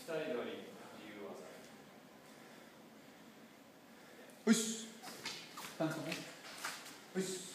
人より自由技。よし。タンスね。よし。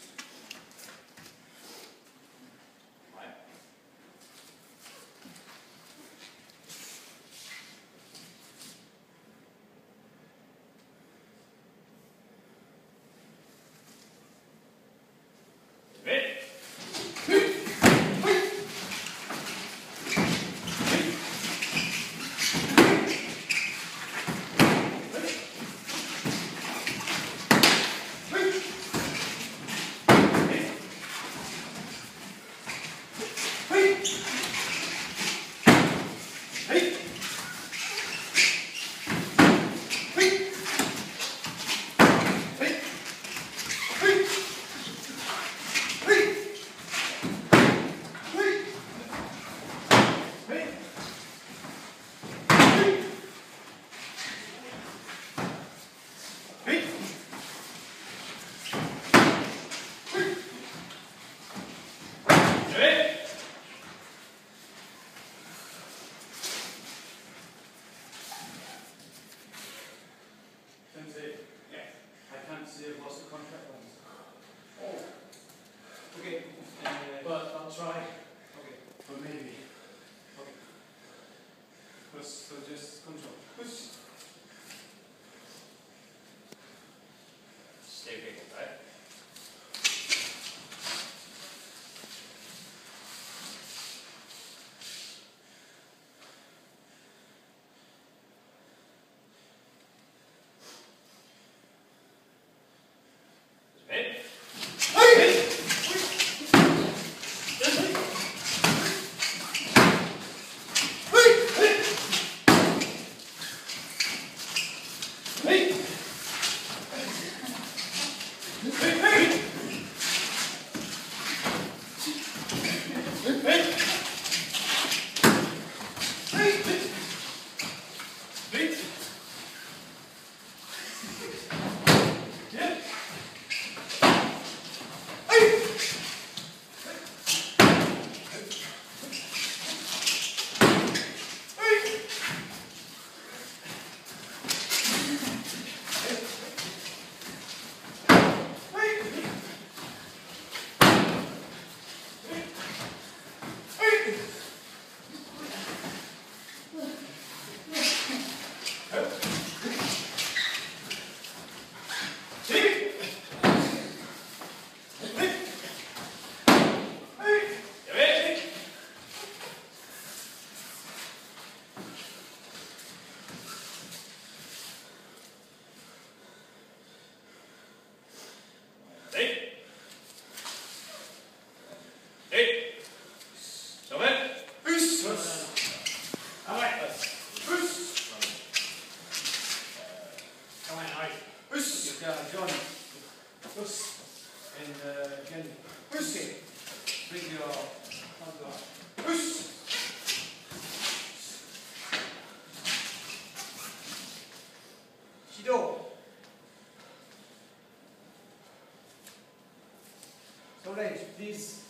So, Rage, please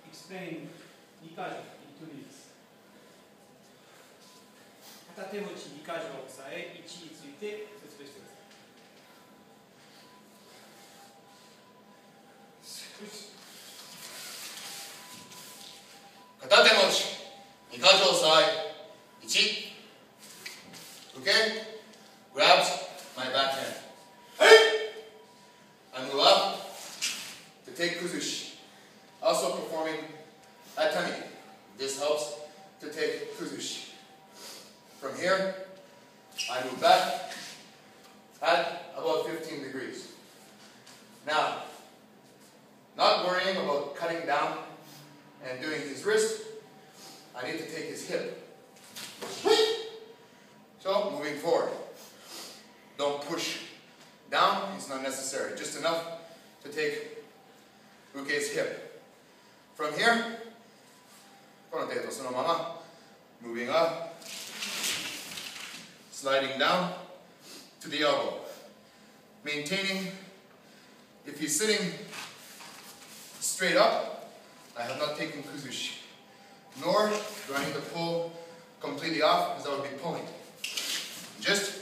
explain 2箇条 in 2 minutes. 片手持ち2箇条を押さえ、位置について説明してください。片手持ち2箇条押さえ、1 Okay, grabs my backhand. I move up to take kuzushi. Also performing atami. This helps to take kuzushi. From here, I move back at about 15 degrees. Now, not worrying about cutting down and doing his wrist, I need to take his hip. So, moving forward. Don't push down, it's not necessary. Just enough to take Uke's hip. From here, この程度そのまま moving up, sliding down to the elbow. Maintaining, if he's sitting straight up, I have not taken kuzushi. Nor do I need to pull completely completely off as I would be pulling. Just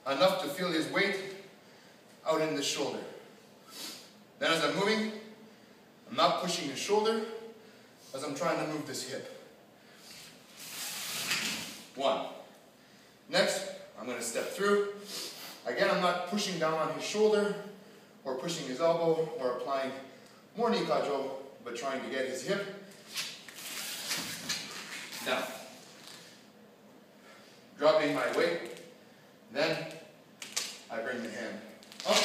enough to feel his weight out in the shoulder. Then as I'm moving, I'm not pushing his shoulder as I'm trying to move this hip. 1. Next, I'm going to step through. Again, I'm not pushing down on his shoulder or pushing his elbow or applying more knee kajo, but trying to get his hip down. Dropping my weight. Then I bring the hand up.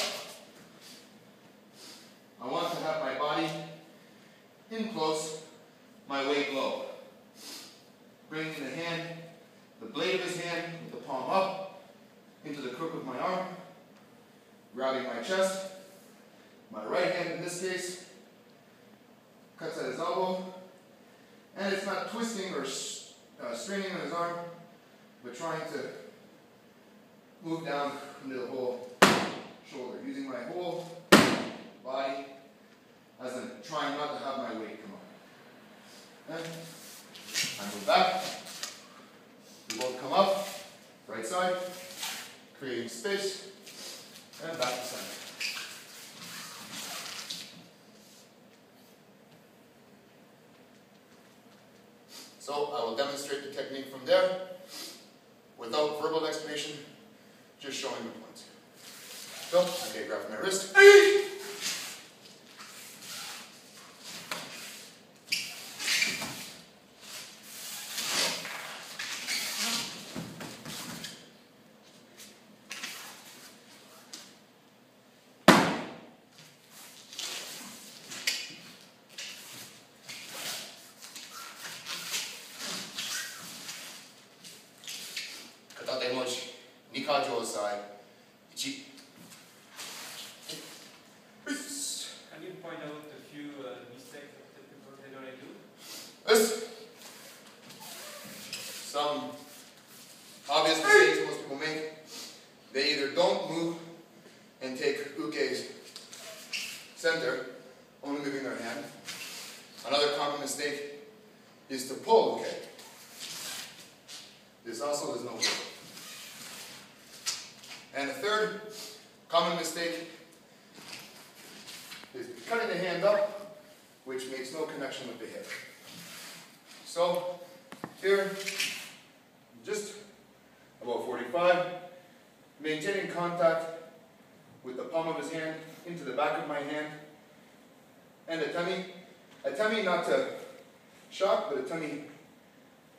I want to have my body in close, my weight low. Bringing the hand, the blade of his hand with the palm up into the crook of my arm. Grabbing my chest. My right hand in this case cuts at his elbow. And it's not twisting or straining on his arm, but trying to move down into the whole shoulder, using my whole body as I'm trying not to have my weight come up. And I move back. We both come up, right side, creating space, and back to center. So I will demonstrate the technique from there without verbal explanation, just showing the points. So, okay, grab my wrist. Can you point out a few mistakes that people generally do? Yes. Some obvious mistakes most people make. They either don't move and take uke's center, only moving their hand. Another common mistake is to pull uke. This also does not work. And the third common mistake is cutting the hand up, which makes no connection with the hip. So here, just about 45, maintaining contact with the palm of his hand into the back of my hand, and a tummy not to shock, but a tummy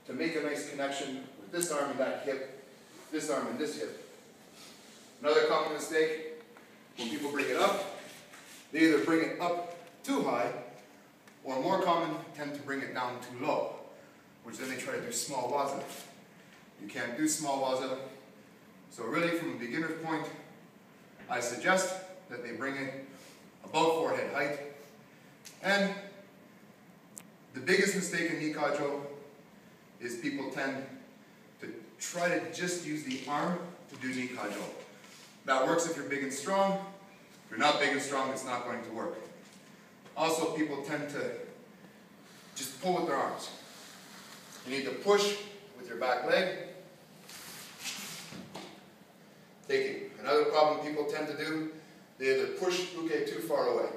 to make a nice connection with this arm and that hip, this arm and this hip. Another common mistake, when people bring it up, they either bring it up too high, or more common, tend to bring it down too low, which then they try to do small waza. You can't do small waza, so really from a beginner's point, I suggest that they bring it above forehead height. And the biggest mistake in nikajo is people tend to try to just use the arm to do nikajo. That works if you're big and strong. If you're not big and strong, it's not going to work. Also, people tend to just pull with their arms. You need to push with your back leg. Taking. Another problem people tend to do, they either push uke too far away.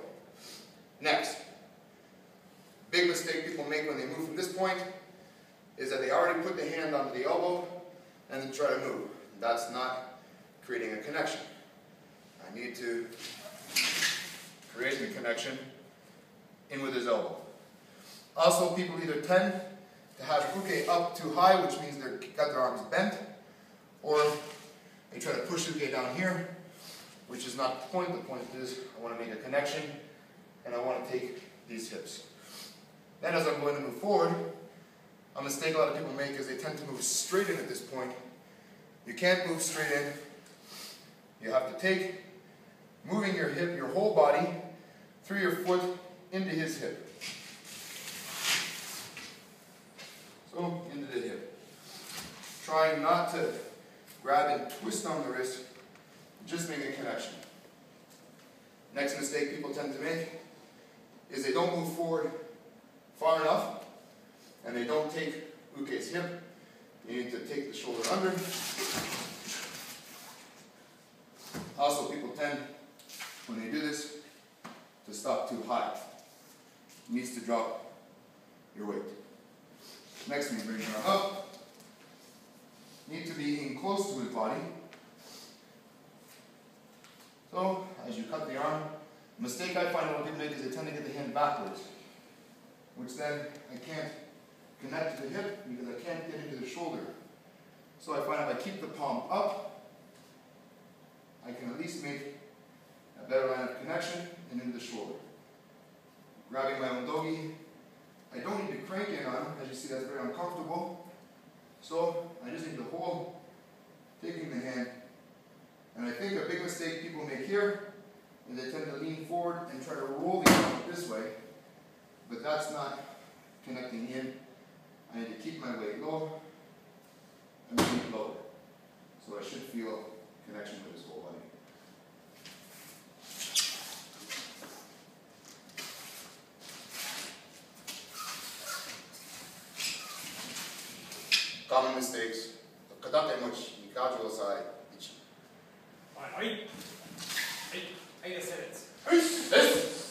Next, big mistake people make when they move from this point is that they already put the hand onto the elbow and then try to move. That's not creating a connection. I need to create the connection in with his elbow. Also, people either tend to have uke up too high, which means they've got their arms bent, or they try to push uke down here, which is not the point. The point is I want to make a connection and I want to take these hips. Then as I'm going to move forward, a mistake a lot of people make is they tend to move straight in at this point. You can't move straight in. You have to take, moving your hip, your whole body, through your foot into his hip. So, into the hip. Trying not to grab and twist on the wrist, just make a connection. Next mistake people tend to make is they don't move forward far enough, and they don't take uke's hip, You need to take the shoulder under. Also, people tend, when they do this, to stop too high. It needs to drop your weight. Next, when you bring your arm up, you need to be in close to his body. So, as you cut the arm, the mistake I find a lot of people make is they tend to get the hand backwards, which then I can't connect to the hip because I can't get into the shoulder. So I find if I keep the palm up, I can at least make a better line of connection and into the shoulder. Grabbing my own dogi, I don't need to crank in on him. As you see, that's very uncomfortable. So I just need to hold, taking the hand. And I think a big mistake people make here is they tend to lean forward and try to roll the arm this way, but that's not connecting in. I need to keep my weight low and bring it lower. So I should feel connection with his whole body. Common mistakes. 片手持ち、二か条裁、1。はい。はい。はい、です。です。